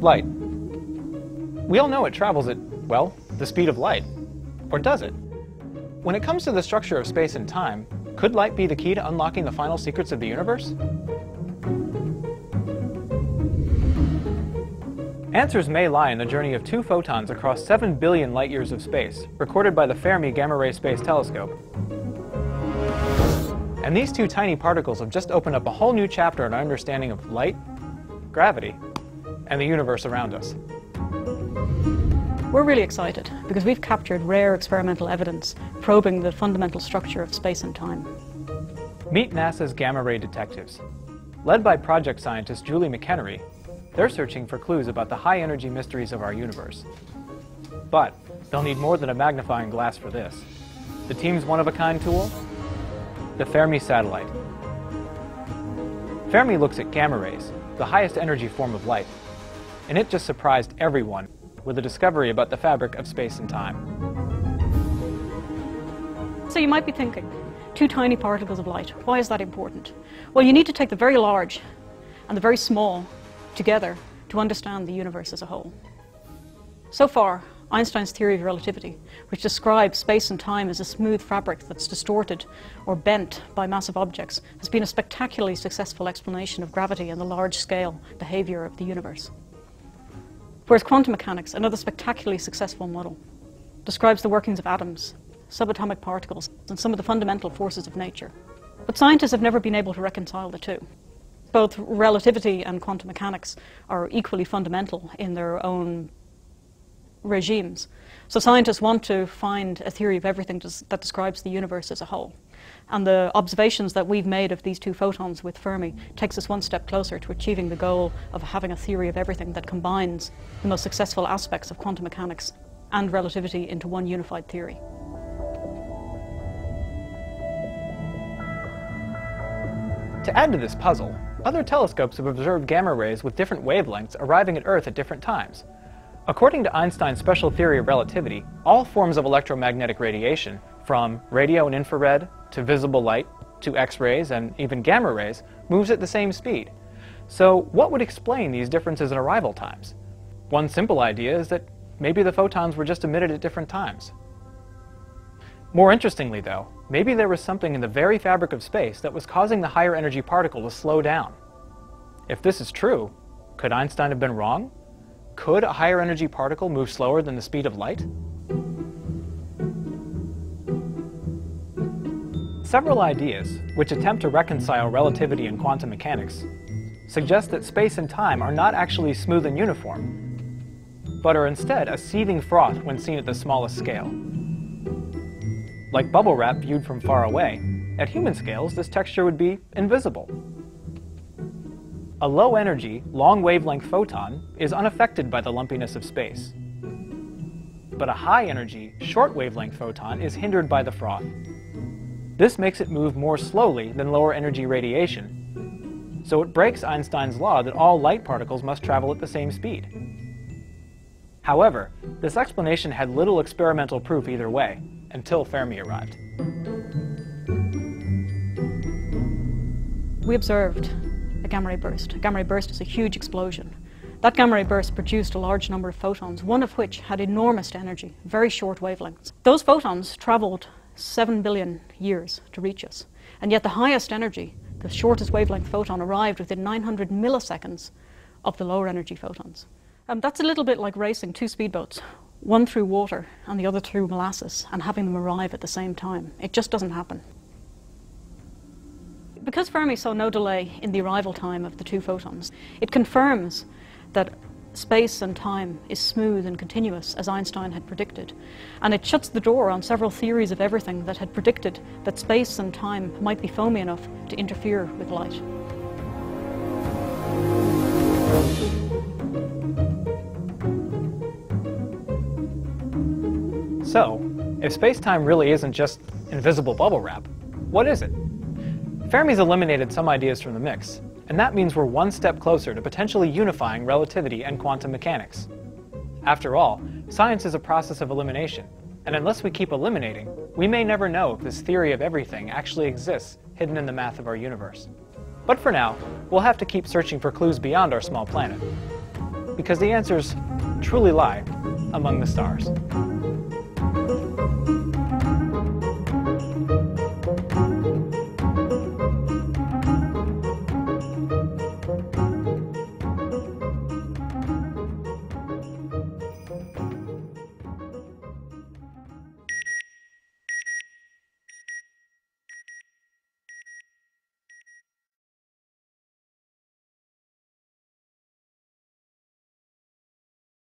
Light. We all know it travels at, well, the speed of light. Or does it? When it comes to the structure of space and time, could light be the key to unlocking the final secrets of the universe? Answers may lie in the journey of 2 photons across 7 billion light-years of space, recorded by the Fermi Gamma-Ray Space Telescope. And these 2 tiny particles have just opened up a whole new chapter in our understanding of light, gravity, and the universe around us. We're really excited because we've captured rare experimental evidence probing the fundamental structure of space and time. Meet NASA's gamma-ray detectives. Led by project scientist Julie McHenry, they're searching for clues about the high-energy mysteries of our universe. But they'll need more than a magnifying glass for this. The team's one-of-a-kind tool? The Fermi satellite. Fermi looks at gamma rays, the highest energy form of light, and it just surprised everyone with a discovery about the fabric of space and time. So you might be thinking, 2 tiny particles of light, why is that important? Well, you need to take the very large and the very small together to understand the universe as a whole. So far, Einstein's theory of relativity, which describes space and time as a smooth fabric that's distorted or bent by massive objects, has been a spectacularly successful explanation of gravity and the large-scale behavior of the universe. Whereas quantum mechanics, another spectacularly successful model, describes the workings of atoms, subatomic particles, and some of the fundamental forces of nature. But scientists have never been able to reconcile the two. Both relativity and quantum mechanics are equally fundamental in their own regimes. So scientists want to find a theory of everything that describes the universe as a whole. And the observations that we've made of these 2 photons with Fermi takes us one step closer to achieving the goal of having a theory of everything that combines the most successful aspects of quantum mechanics and relativity into one unified theory. To add to this puzzle, other telescopes have observed gamma rays with different wavelengths arriving at Earth at different times. According to Einstein's special theory of relativity, all forms of electromagnetic radiation, from radio and infrared to visible light to X-rays and even gamma rays, moves at the same speed. So what would explain these differences in arrival times? One simple idea is that maybe the photons were just emitted at different times. More interestingly though, maybe there was something in the very fabric of space that was causing the higher energy particle to slow down. If this is true, could Einstein have been wrong? Could a higher energy particle move slower than the speed of light? Several ideas, which attempt to reconcile relativity and quantum mechanics, suggest that space and time are not actually smooth and uniform, but are instead a seething froth when seen at the smallest scale. Like bubble wrap viewed from far away, at human scales this texture would be invisible. A low-energy, long-wavelength photon is unaffected by the lumpiness of space. But a high-energy, short-wavelength photon is hindered by the froth. This makes it move more slowly than lower-energy radiation, so it breaks Einstein's law that all light particles must travel at the same speed. However, this explanation had little experimental proof either way, until Fermi arrived. We observed a gamma-ray burst. A gamma-ray burst is a huge explosion. That gamma-ray burst produced a large number of photons, one of which had enormous energy, very short wavelengths. Those photons traveled 7 billion years to reach us, and yet the highest energy, the shortest wavelength photon, arrived within 900 milliseconds of the lower energy photons. That's a little bit like racing 2 speedboats, one through water and the other through molasses, and having them arrive at the same time. It just doesn't happen. Because Fermi saw no delay in the arrival time of the 2 photons, it confirms that space and time is smooth and continuous, as Einstein had predicted. And it shuts the door on several theories of everything that had predicted that space and time might be foamy enough to interfere with light. So, if space-time really isn't just invisible bubble wrap, what is it? Fermi's eliminated some ideas from the mix, and that means we're one step closer to potentially unifying relativity and quantum mechanics. After all, science is a process of elimination, and unless we keep eliminating, we may never know if this theory of everything actually exists hidden in the math of our universe. But for now, we'll have to keep searching for clues beyond our small planet. because the answers truly lie among the stars.